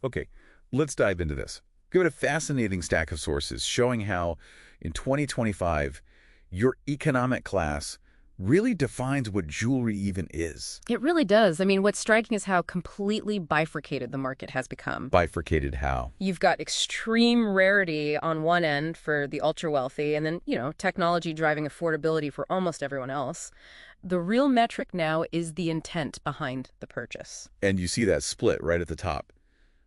Okay, let's dive into this. Give it a fascinating stack of sources showing how, in 2025, your economic class really defines what jewelry even is. It really does. I mean, what's striking is how completely bifurcated the market has become. Bifurcated how? You've got extreme rarity on one end for the ultra-wealthy, and then, technology driving affordability for almost everyone else. The real metric now is the intent behind the purchase. And you see that split right at the top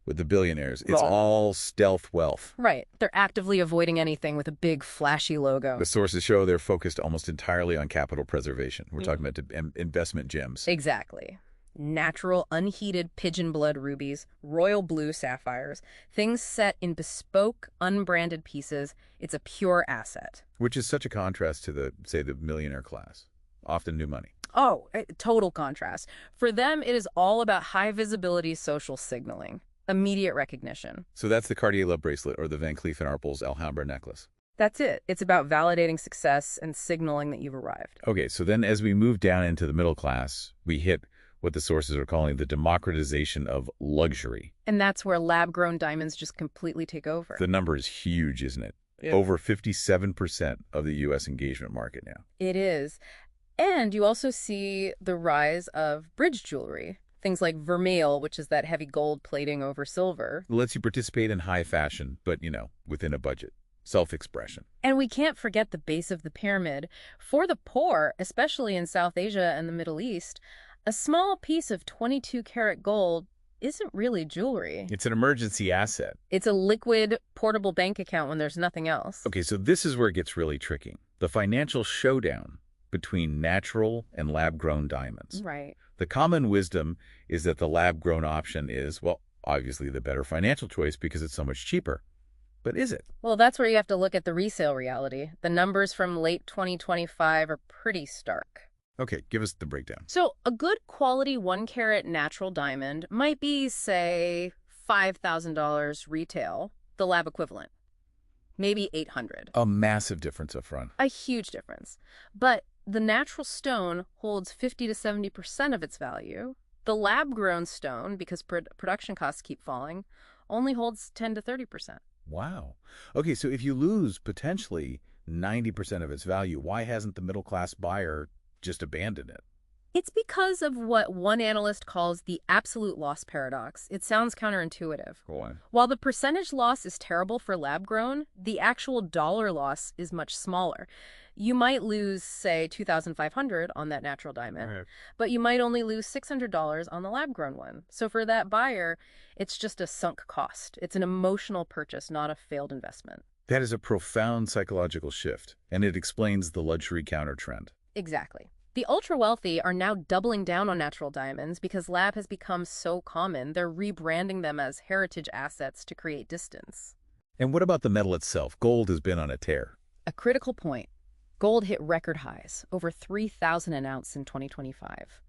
with the billionaires. It's Wrong. all stealth wealth. Right. They're actively avoiding anything with a big, flashy logo. The sources show they're focused almost entirely on capital preservation. We're talking about investment gems. Exactly. Natural, unheated pigeon blood rubies, royal blue sapphires, things set in bespoke, unbranded pieces. It's a pure asset. Which is such a contrast to the millionaire class. Often new money. Oh, total contrast. For them, it is all about high visibility social signaling, immediate recognition. So that's the Cartier love bracelet or the Van Cleef and Arpels Alhambra necklace. That's it. It's about validating success and signaling that you've arrived. Okay, so then as we move down into the middle class, we hit what the sources are calling the democratization of luxury. And that's where lab-grown diamonds just completely take over. The number is huge, isn't it? Yeah. Over 57% of the U.S. engagement market now. It is. And you also see the rise of bridge jewelry. Things like vermeil, which is that heavy gold plating over silver. It lets you participate in high fashion, but, within a budget. Self-expression. And we can't forget the base of the pyramid. For the poor, especially in South Asia and the Middle East, a small piece of 22-karat gold isn't really jewelry. It's an emergency asset. It's a liquid, portable bank account when there's nothing else. Okay, so this is where it gets really tricky. The financial showdown between natural and lab-grown diamonds. Right. The common wisdom is that the lab-grown option is, well, obviously the better financial choice because it's so much cheaper. But is it? Well, that's where you have to look at the resale reality. The numbers from late 2025 are pretty stark. Okay, give us the breakdown. So a good quality 1-carat natural diamond might be, say, $5,000 retail, the lab equivalent. Maybe $800. A massive difference up front. A huge difference. But the natural stone holds 50 to 70% of its value. The lab-grown stone, because production costs keep falling, only holds 10 to 30%. Wow. Okay, so if you lose potentially 90% of its value, why hasn't the middle-class buyer just abandoned it? It's because of what one analyst calls the absolute loss paradox. It sounds counterintuitive. Go on. While the percentage loss is terrible for lab-grown, the actual dollar loss is much smaller. You might lose, say, $2,500 on that natural diamond, Right. but you might only lose $600 on the lab-grown one. So for that buyer, it's just a sunk cost. It's an emotional purchase, not a failed investment. That is a profound psychological shift, and it explains the luxury counter trend. Exactly. The ultra-wealthy are now doubling down on natural diamonds because lab has become so common. They're rebranding them as heritage assets to create distance. And what about the metal itself? Gold has been on a tear. A critical point. Gold hit record highs, over 3,000 an ounce in 2025.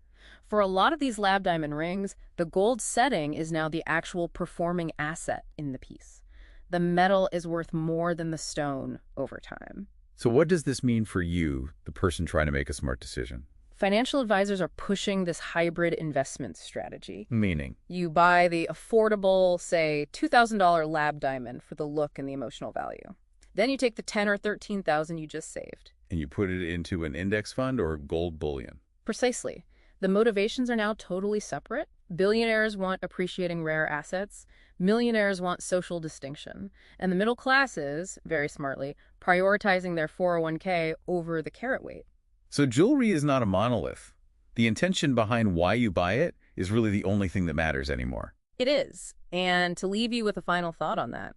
For a lot of these lab diamond rings, the gold setting is now the actual performing asset in the piece. The metal is worth more than the stone over time. So what does this mean for you, the person trying to make a smart decision? Financial advisors are pushing this hybrid investment strategy. Meaning? You buy the affordable, say, $2,000 lab diamond for the look and the emotional value. Then you take the $10,000 or $13,000 you just saved. And you put it into an index fund or gold bullion? Precisely. The motivations are now totally separate. Billionaires want appreciating rare assets. Millionaires want social distinction. And the middle classes, very smartly, prioritizing their 401k over the carat weight. So jewelry is not a monolith. The intention behind why you buy it is really the only thing that matters anymore. It is. And to leave you with a final thought on that,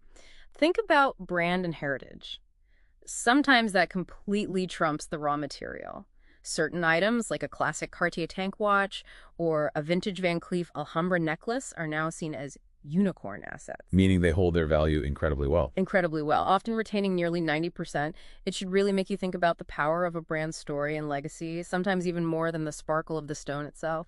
think about brand and heritage. Sometimes that completely trumps the raw material. Certain items, like a classic Cartier tank watch or a vintage Van Cleef Alhambra necklace, are now seen as unicorn assets. Meaning they hold their value incredibly well. Incredibly well, often retaining nearly 90%. It should really make you think about the power of a brand story and legacy, sometimes even more than the sparkle of the stone itself.